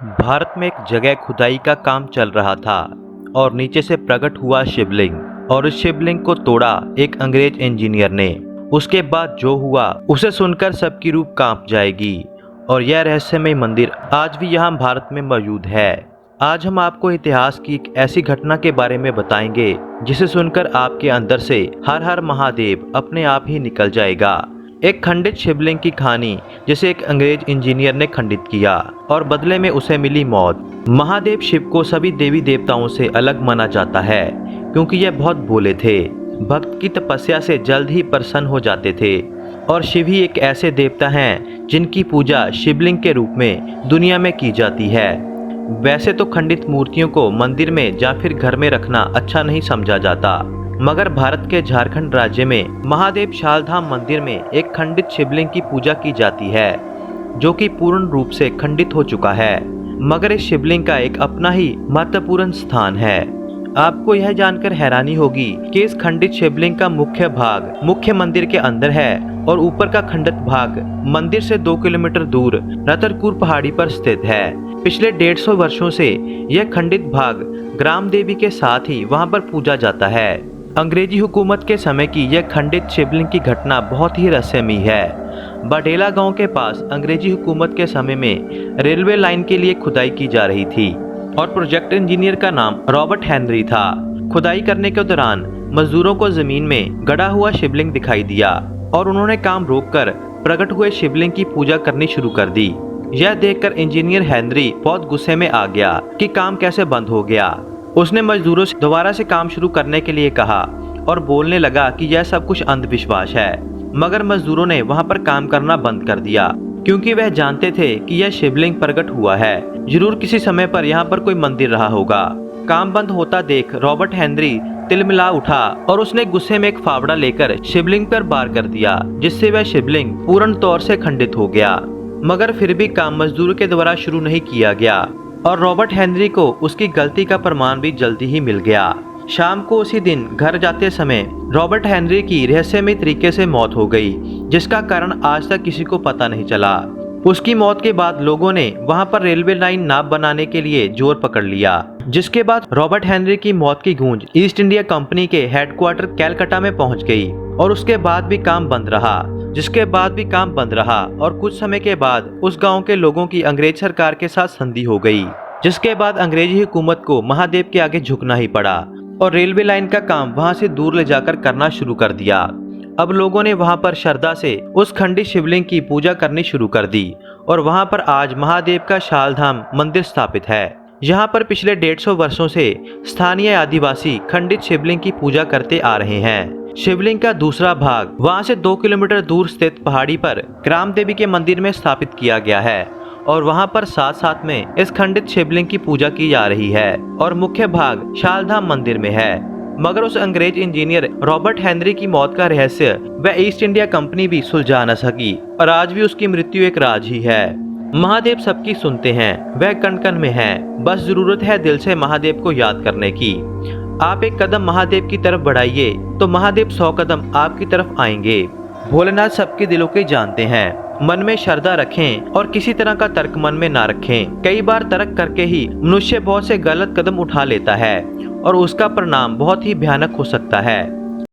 भारत में एक जगह खुदाई का काम चल रहा था और नीचे से प्रकट हुआ शिवलिंग और इस शिवलिंग को तोड़ा एक अंग्रेज इंजीनियर ने। उसके बाद जो हुआ उसे सुनकर सबकी रूह कांप जाएगी और यह रहस्यमय मंदिर आज भी यहाँ भारत में मौजूद है। आज हम आपको इतिहास की एक ऐसी घटना के बारे में बताएंगे जिसे सुनकर आपके अंदर से हर हर महादेव अपने आप ही निकल जाएगा। एक खंडित शिवलिंग की कहानी जिसे एक अंग्रेज इंजीनियर ने खंडित किया और बदले में उसे मिली मौत। महादेव शिव को सभी देवी देवताओं से अलग माना जाता है क्योंकि यह बहुत भोले थे, भक्त की तपस्या से जल्द ही प्रसन्न हो जाते थे और शिव ही एक ऐसे देवता हैं जिनकी पूजा शिवलिंग के रूप में दुनिया में की जाती है। वैसे तो खंडित मूर्तियों को मंदिर में या फिर घर में रखना अच्छा नहीं समझा जाता, मगर भारत के झारखंड राज्य में महादेव शालधाम मंदिर में एक खंडित शिवलिंग की पूजा की जाती है जो कि पूर्ण रूप से खंडित हो चुका है, मगर इस शिवलिंग का एक अपना ही महत्वपूर्ण स्थान है। आपको यह जानकर हैरानी होगी कि इस खंडित शिवलिंग का मुख्य भाग मुख्य मंदिर के अंदर है और ऊपर का खंडित भाग मंदिर से 2 किलोमीटर दूर रतरपुर पहाड़ी पर स्थित है। पिछले 150 वर्षों से यह खंडित भाग ग्राम देवी के साथ ही वहां पर पूजा जाता है। अंग्रेजी हुकूमत के समय की यह खंडित शिवलिंग की घटना बहुत ही रहस्यमयी है। बडेला गांव के पास अंग्रेजी हुकूमत के समय में रेलवे लाइन के लिए खुदाई की जा रही थी और प्रोजेक्ट इंजीनियर का नाम रॉबर्ट हेनरी था। खुदाई करने के दौरान मजदूरों को जमीन में गड़ा हुआ शिवलिंग दिखाई दिया और उन्होंने काम रोककर प्रकट हुए शिवलिंग की पूजा करनी शुरू कर दी। यह देखकर इंजीनियर हेनरी बहुत गुस्से में आ गया कि काम कैसे बंद हो गया। उसने मजदूरों से दोबारा से काम शुरू करने के लिए कहा और बोलने लगा कि यह सब कुछ अंधविश्वास है, मगर मजदूरों ने वहां पर काम करना बंद कर दिया क्योंकि वह जानते थे कि यह शिवलिंग प्रकट हुआ है, जरूर किसी समय पर यहाँ पर कोई मंदिर रहा होगा। काम बंद होता देख रॉबर्ट हेनरी तिलमिला उठा और उसने गुस्से में एक फावड़ा लेकर शिवलिंग पर वार कर दिया, जिससे वह शिवलिंग पूर्ण तौर से खंडित हो गया। मगर फिर भी काम मजदूरों के द्वारा शुरू नहीं किया गया और रॉबर्ट हेनरी को उसकी गलती का प्रमाण भी जल्दी ही मिल गया। शाम को उसी दिन घर जाते समय रॉबर्ट हेनरी की रहस्यमय तरीके से मौत हो गई, जिसका कारण आज तक किसी को पता नहीं चला। उसकी मौत के बाद लोगों ने वहां पर रेलवे लाइन नाव बनाने के लिए जोर पकड़ लिया, जिसके बाद रॉबर्ट हेनरी की मौत की गूंज ईस्ट इंडिया कंपनी के हेडक्वार्टर कैलकाटा में पहुंच गई और उसके बाद भी काम बंद रहा और कुछ समय के बाद उस गांव के लोगों की अंग्रेज सरकार के साथ संधि हो गई, जिसके बाद अंग्रेजी हुकूमत को महादेव के आगे झुकना ही पड़ा और रेलवे लाइन का काम वहां से दूर ले जाकर करना शुरू कर दिया। अब लोगों ने वहां पर श्रद्धा से उस खंडित शिवलिंग की पूजा करनी शुरू कर दी और वहां पर आज महादेव का शालधाम मंदिर स्थापित है। यहाँ पर पिछले 150 वर्षों से स्थानीय आदिवासी खंडित शिवलिंग की पूजा करते आ रहे हैं। शिवलिंग का दूसरा भाग वहां से 2 किलोमीटर दूर स्थित पहाड़ी पर ग्राम देवी के मंदिर में स्थापित किया गया है और वहां पर साथ साथ में इस खंडित शिवलिंग की पूजा की जा रही है और मुख्य भाग शालधाम मंदिर में है। मगर उस अंग्रेज इंजीनियर रॉबर्ट हेनरी की मौत का रहस्य वह ईस्ट इंडिया कंपनी भी सुलझा न सकी और आज भी उसकी मृत्यु एक राज ही है। महादेव सबकी सुनते हैं, वह कण कण में है, बस जरूरत है दिल से महादेव को याद करने की। आप एक कदम महादेव की तरफ बढ़ाइए तो महादेव 100 कदम आपकी तरफ आएंगे। भोलेनाथ सबके दिलों के जानते हैं। मन में श्रद्धा रखें और किसी तरह का तर्क मन में ना रखें। कई बार तर्क करके ही मनुष्य बहुत से गलत कदम उठा लेता है और उसका परिणाम बहुत ही भयानक हो सकता है।